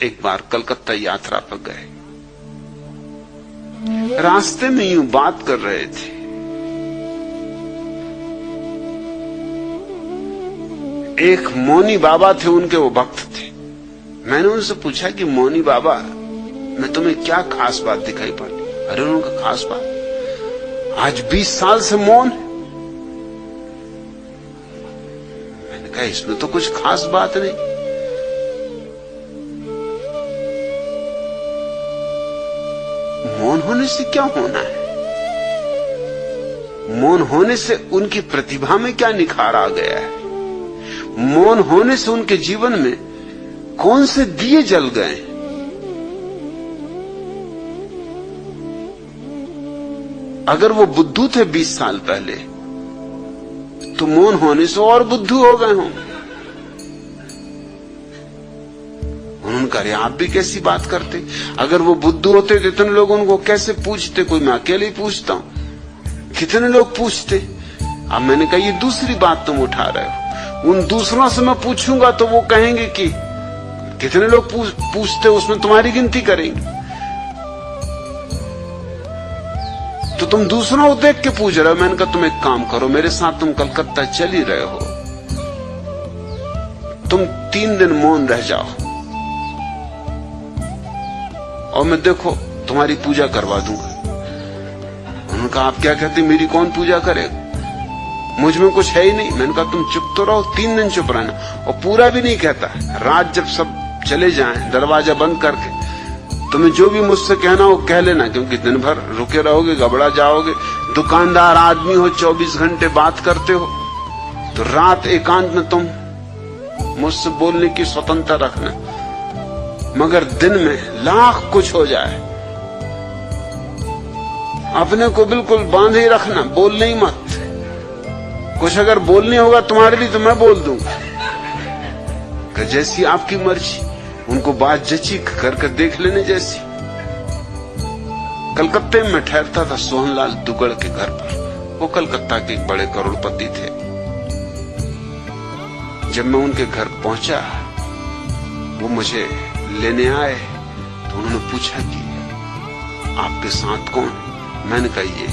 एक बार कलकत्ता यात्रा पर गए। रास्ते में यूं बात कर रहे थे। एक मौनी बाबा थे, उनके वो भक्त थे। मैंने उनसे पूछा कि मौनी बाबा, मैं तुम्हें क्या खास बात दिखाई पड़ी? अरे उनका खास बात, आज 20 साल से मौन है। मैंने कहा इसमें तो कुछ खास बात नहीं। मौन होने से क्या होना है? मौन होने से उनकी प्रतिभा में क्या निखार आ गया है? मौन होने से उनके जीवन में कौन से दिए जल गए? अगर वो बुद्धू थे 20 साल पहले, तो मौन होने से और बुद्धू हो गए होंगे। उन्होंने कहा आप भी कैसी बात करते? अगर वो बुद्धू होते तो इतने लोग उनको कैसे पूछते? कोई मैं अकेले ही पूछता हूं, कितने लोग पूछते? अब मैंने कहा ये दूसरी बात तुम उठा रहे हो। उन दूसरों से मैं पूछूंगा तो वो कहेंगे कि कितने लोग पूछते, उसमें तुम्हारी गिनती करेंगे। तो तुम दूसरों को देख के पूछ रहे हो। मैंने कहा तुम एक काम करो, मेरे साथ तुम कलकत्ता चल ही रहे हो, तुम 3 दिन मौन रह जाओ और मैं देखो तुम्हारी पूजा करवा दूंगा। उन्होंने कहा आप क्या कहते, मेरी कौन पूजा करेगा? मुझ में कुछ है ही नहीं। मैंने कहा तुम चुप तो रहो, 3 दिन चुप रहना। और पूरा भी नहीं कहता। रात जब सब चले जाएं, दरवाजा बंद करके, तुम्हें जो भी मुझसे कहना हो कह लेना, क्योंकि दिन भर रुके रहोगे, घबरा जाओगे। दुकानदार आदमी हो, 24 घंटे बात करते हो, तो रात एकांत में तुम मुझसे बोलने की स्वतंत्रता रखना। मगर दिन में लाख कुछ हो जाए, अपने को बिल्कुल बांधे ही रखना, बोलने ही मत। कुछ अगर बोलने होगा तुम्हारे लिए तो मैं बोल दूंगा कि जैसी आपकी मर्जी। उनको बात जची करके देख लेने जैसी। कलकत्ते में ठहरता था सोहनलाल दुगड़ के घर पर। वो कलकत्ता के एक बड़े करोड़पति थे। जब मैं उनके घर पहुंचा, वो मुझे लेने आए तो उन्होंने पूछा कि आपके साथ कौन? मैंने कहा ये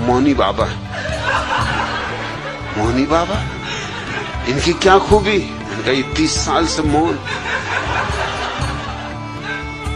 मौनी बाबा। मौनी बाबा, इनकी क्या खूबी? मैंने कहा ये 30 साल से मौन।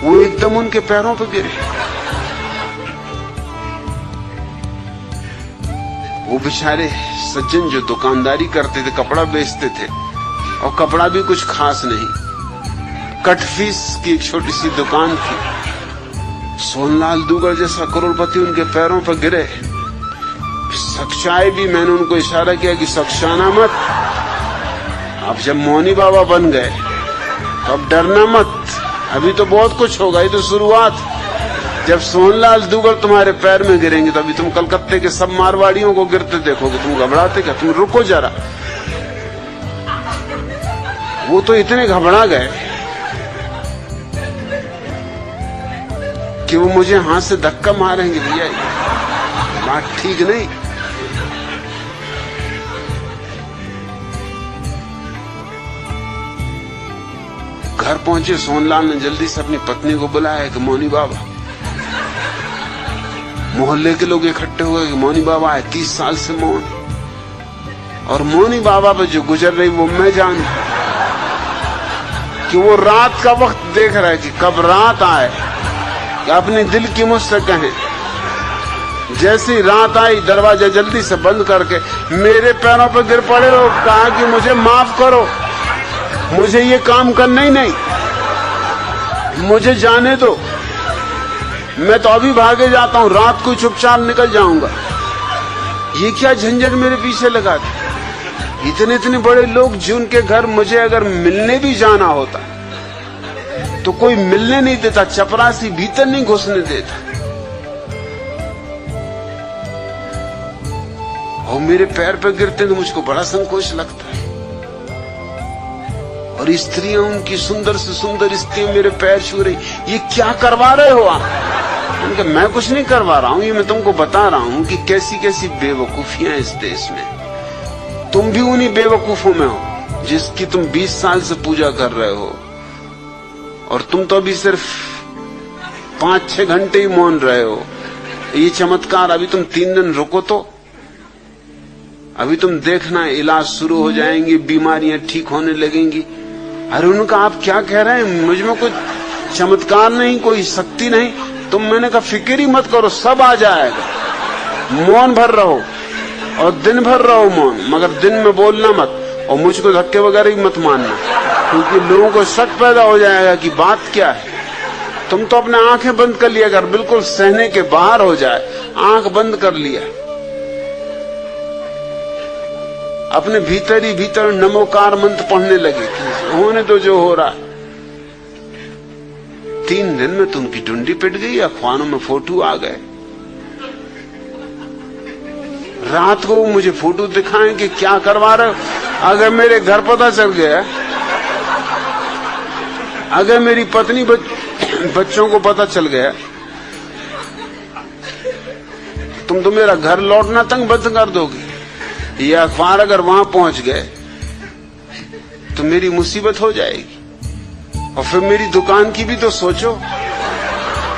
वो एकदम उनके पैरों पर गिरे। वो बेचारे सज्जन जो दुकानदारी करते थे, कपड़ा बेचते थे, और कपड़ा भी कुछ खास नहीं, कटफीस की एक छोटी सी दुकान थी। सोहनलाल दुगड़ जैसा करोड़पति उनके पैरों पर गिरे। सख्चाए भी, मैंने उनको इशारा किया कि सख्शाना मत। अब जब मौनी बाबा बन गए तो अब डरना मत, अभी तो बहुत कुछ होगा, ये तो शुरुआत। जब सोहनलाल दुगड़ तुम्हारे पैर में गिरेंगे तो अभी तुम कलकत्ते के सब मारवाड़ियों को गिरते देखोगे, तुम घबराते क्या? तुम रुको जरा। वो तो इतने घबरा गए कि वो मुझे हाथ से धक्का मारेंगे, भैया बात ठीक नहीं। घर पहुंचे, सोहनलाल ने जल्दी से अपनी पत्नी को बुलाया कि मौनी बाबा। मोहल्ले के लोग इकट्ठे हुए कि मौनी बाबा आए, 30 साल से मौन। और मौनी बाबा पे जो गुजर रही वो मैं जानू कि वो रात का वक्त देख रहा है कि कब रात आए कि अपने दिल की मुझसे कहें। जैसी रात आई, दरवाजा जल्दी से बंद करके मेरे पैरों पर गिर पड़े और कहा कि मुझे माफ करो, मुझे ये काम करना ही नहीं, मुझे जाने दो, मैं तो अभी भागे जाता हूं, रात को चुपचाप निकल जाऊंगा। ये क्या झंझट मेरे पीछे लगा दी? इतने इतने बड़े लोग जिनके घर मुझे अगर मिलने भी जाना होता तो कोई मिलने नहीं देता, चपरासी भीतर नहीं घुसने देता। और मेरे पैर पे गिरते तो मुझको बड़ा संकोच लगता है। और स्त्रियां, उनकी सुंदर से सुंदर स्त्रियां मेरे पैर छू रही, ये क्या करवा रहे हो आप? उनका मैं कुछ नहीं करवा रहा हूं, ये मैं तुमको बता रहा हूं कि कैसी कैसी बेवकूफियां इस देश में। तुम भी उन्हीं बेवकूफों में हो जिसकी तुम 20 साल से पूजा कर रहे हो। और तुम तो अभी सिर्फ 5-6 घंटे ही मौन रहे हो। ये चमत्कार, अभी तुम 3 दिन रुको तो अभी तुम देखना इलाज शुरू हो जाएंगे, बीमारियां ठीक होने लगेंगी। अरे उनका आप क्या कह रहे हैं, मुझ में कोई चमत्कार नहीं, कोई शक्ति नहीं। तुम, मैंने कहा फिक्र ही मत करो, सब आ जाएगा। मौन भर रहो और दिन भर रहो मौन, मगर दिन में बोलना मत और मुझको धक्के वगैरह ही मत मानना, क्योंकि लोगों को शक पैदा हो जाएगा कि बात क्या है। तुम तो अपने आंखें बंद कर लिया, अगर बिल्कुल सहने के बाहर हो जाए, आंख बंद कर लिया, अपने भीतर ही भीतर नमोकार मंत्र पढ़ने लगे कि होने तो जो हो रहा। 3 दिन में तो उनकी टुंडी पिट गई, अखबारों में फोटो आ गए। रात को मुझे फोटो दिखाएं कि क्या करवा रहे हो। अगर मेरे घर पता चल गया, अगर मेरी पत्नी बच्चों को पता चल गया, तुम तो मेरा घर लौटना तक बंद कर दोगे। ये अखबार अगर वहां पहुंच गए तो मेरी मुसीबत हो जाएगी। और फिर मेरी दुकान की भी तो सोचो।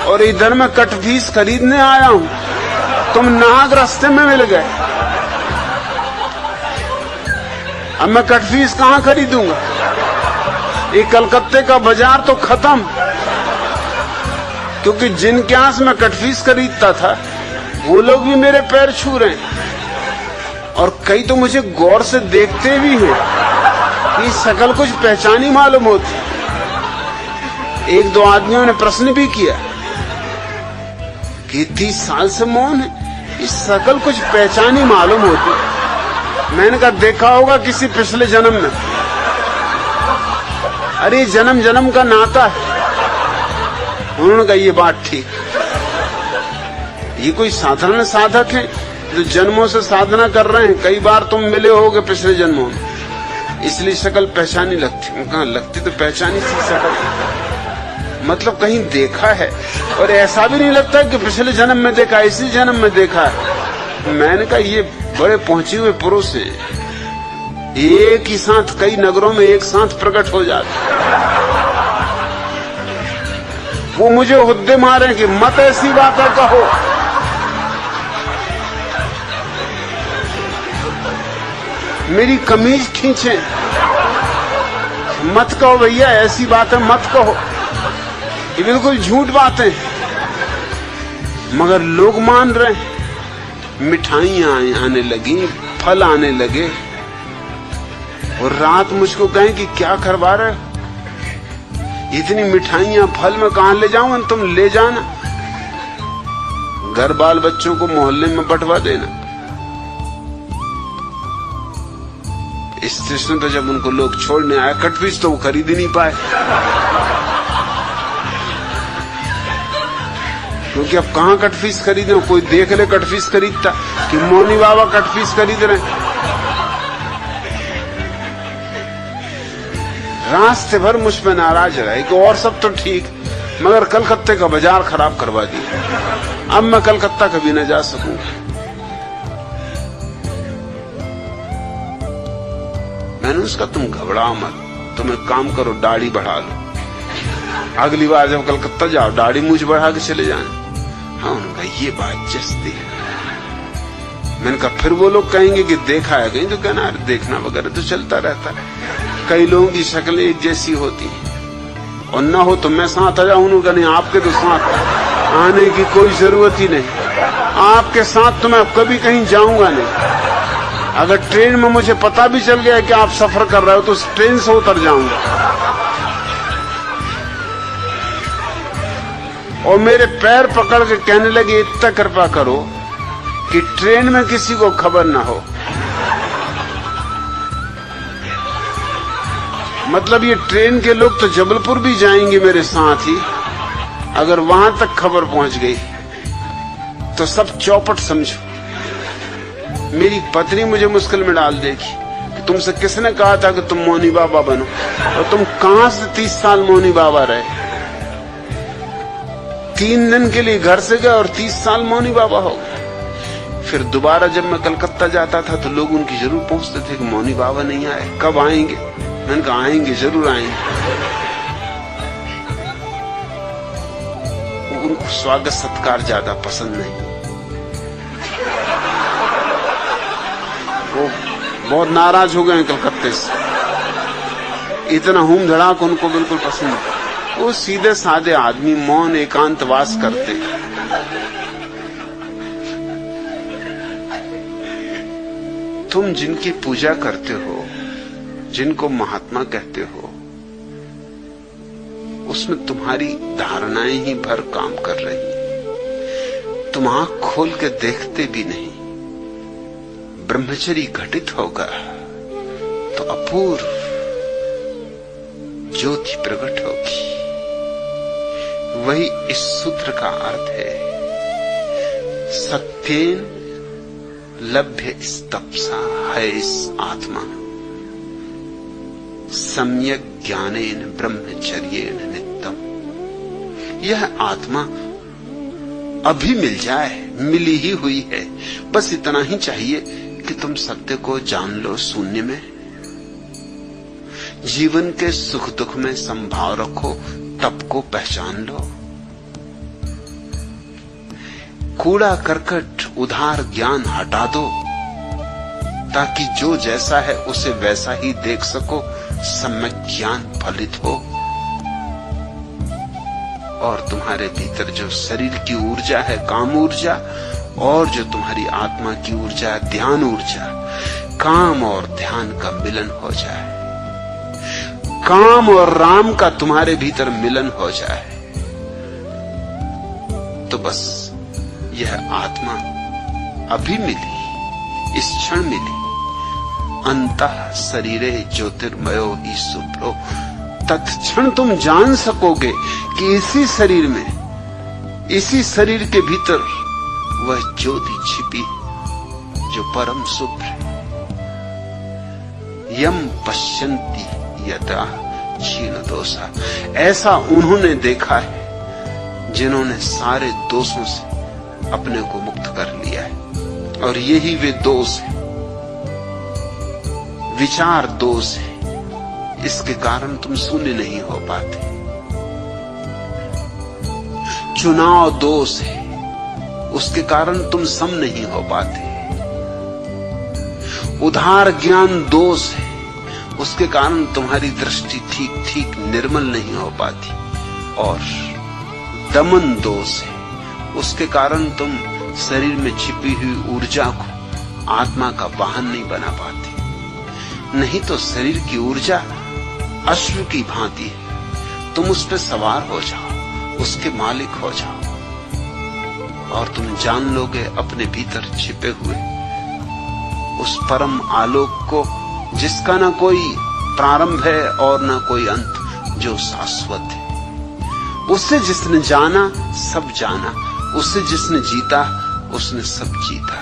और इधर मैं कट फीस खरीदने आया हूं, तुम नाग रास्ते में मिल गए। अब मैं कट फीस कहां खरीदूंगा? ये कलकत्ते का बाजार तो खत्म, क्योंकि जिनके यहाँ से मैं कट फीस खरीदता था वो लोग भी मेरे पैर छू रहे हैं। और कई तो मुझे गौर से देखते भी हैं, ये शक्ल कुछ पहचानी मालूम होती। 1-2 आदमियों ने प्रश्न भी किया कि 30 साल से मौन है, इस शक्ल कुछ पहचानी मालूम होती। मैंने कहा देखा होगा किसी पिछले जन्म में। अरे जन्म जन्म का नाता है। उन्होंने कहा ये बात ठीक, ये कोई साधारण साधक है जो जन्मों से साधना कर रहे हैं। कई बार तुम मिले होगे पिछले जन्मों में, इसलिए शक्ल पहचानी लगती। कहा लगती तो पहचानी सी शक्ल, मतलब कहीं देखा है। और ऐसा भी नहीं लगता कि पिछले जन्म में देखा, इसी जन्म में देखा है। मैंने कहा ये बड़े पहुंचे हुए पुरुष हैं, एक ही साथ कई नगरों में एक साथ प्रकट हो जाते। वो मुझे हुद्दे मारे कि मत ऐसी बातें कहो। मेरी कमीज खींचे, मत कहो भैया ऐसी बातें मत कहो, ये बिल्कुल झूठ बातें। मगर लोग मान रहे हैं। मिठाइयां आने लगी, फल आने लगे, और रात मुझको कहें कि क्या करवा रहे हो, इतनी मिठाइयां फल में कहां ले जाऊं? तुम ले जाना, घर बाल बच्चों को मोहल्ले में बंटवा देना। स्टेशन पर जब उनको लोग छोड़ने आए, कटफीस तो वो खरीद ही नहीं पाए, क्योंकि अब कहां कटफीस खरीदे? कोई देख ले कटफीस खरीदता कि मौनी बाबा कटफीस खरीद रहे। रास्ते भर मुझ पर नाराज रहे कि और सब तो ठीक, मगर कलकत्ते का बाजार खराब करवा दिया। अब मैं कलकत्ता कभी न जा सकूंगा। मैंने उसका तुम घबराओ मत, तुम एक काम करो, दाढ़ी बढ़ा लो, अगली बार जब कलकत्ता जाओ दाढ़ी मूछ बढ़ा के चले जाना। हाँ, उनका ये बात जस्ती है। मैंने कहा फिर वो लोग कहेंगे कि देखा है कहीं, तो कहना अरे देखना वगैरह तो चलता रहता है, कई लोगों की शक्लें एक जैसी होती हैं, और ना हो तो मैं साथ आ जाऊं। उन्होंने नहीं, आपके तो साथ आने की कोई जरूरत ही नहीं, आपके साथ तो मैं कभी कहीं जाऊंगा नहीं। अगर ट्रेन में मुझे पता भी चल गया कि आप सफर कर रहे हो तो उस ट्रेन से उतर जाऊंगा। और मेरे पैर पकड़ के कहने लगे इतना कृपा करो कि ट्रेन में किसी को खबर ना हो। मतलब ये ट्रेन के लोग तो जबलपुर भी जाएंगे मेरे साथ ही, अगर वहां तक खबर पहुंच गई तो सब चौपट समझो। मेरी पत्नी मुझे मुश्किल में डाल देगी कि तुमसे किसने कहा था कि तुम मौनी बाबा बनो, और तुम कहां से 30 साल मौनी बाबा रहे? 3 दिन के लिए घर से गए और 30 साल मौनी बाबा हो गए। फिर दोबारा जब मैं कलकत्ता जाता था तो लोग उनकी जरूर पूछते थे कि मौनी बाबा नहीं आए, कब आएंगे? मैंने कहा आएंगे, जरूर आएंगे। स्वागत सत्कार ज्यादा पसंद नहीं। वो बहुत नाराज हो गए कलकत्ते से, इतना हूम धड़ाक उनको बिल्कुल पसंद नहीं। वो सीधे साधे आदमी मौन एकांतवास करते। तुम जिनकी पूजा करते हो, जिनको महात्मा कहते हो, उसमें तुम्हारी धारणाएं ही भर काम कर रही। तुम आंख खोल के देखते भी नहीं। ब्रह्मचर्य घटित होगा तो अपूर्व ज्योति प्रकट होगी। वही इस सूत्र का अर्थ है, सत्येन लभ्य तपसा है इस आत्मा, सम्यक ज्ञानेन ब्रह्मचर्येण नित्यम। यह आत्मा अभी मिल जाए, मिली ही हुई है। बस इतना ही चाहिए कि तुम सत्य को जान लो। शून्य में जीवन के सुख दुख में संभाव रखो, तप को पहचान लो। कूड़ा करकट उधार ज्ञान हटा दो, ताकि जो जैसा है उसे वैसा ही देख सको, सम्यक ज्ञान फलित हो। और तुम्हारे भीतर जो शरीर की ऊर्जा है, काम ऊर्जा, और जो तुम्हारी आत्मा की ऊर्जा है, ध्यान ऊर्जा, काम और ध्यान का मिलन हो जाए, काम और राम का तुम्हारे भीतर मिलन हो जाए, तो बस यह आत्मा अभी मिली, इस क्षण मिली। अंतः शरीरे ज्योतिर्मयो ही शुभ्रो। तत्क्षण तुम जान सकोगे कि इसी शरीर में, इसी शरीर के भीतर वह ज्योति छिपी जो परम शुभ्र है। यम पश्यन्ति यथा क्षीण दोषा। ऐसा उन्होंने देखा है जिन्होंने सारे दोषों से अपने को मुक्त कर लिया है। और यही वे दोष है, विचार दोष है। इसके कारण तुम शून्य नहीं हो पाते। चुनाव दोष है, उसके कारण तुम सम नहीं हो पाते। उधार ज्ञान दोष है, उसके कारण तुम्हारी दृष्टि ठीक ठीक निर्मल नहीं हो पाती। और दमन दोष है, उसके कारण तुम शरीर में छिपी हुई ऊर्जा को आत्मा का वाहन नहीं बना पाते। नहीं तो शरीर की ऊर्जा अश्व की भांति है, तुम उस पर सवार हो जाओ, उसके मालिक हो जाओ, और तुम जान लोगे अपने भीतर छिपे हुए उस परम आलोक को, जिसका ना कोई प्रारंभ है और ना कोई अंत, जो शाश्वत है। उससे जिसने जाना सब जाना, उससे जिसने जीता उसने सब जीता।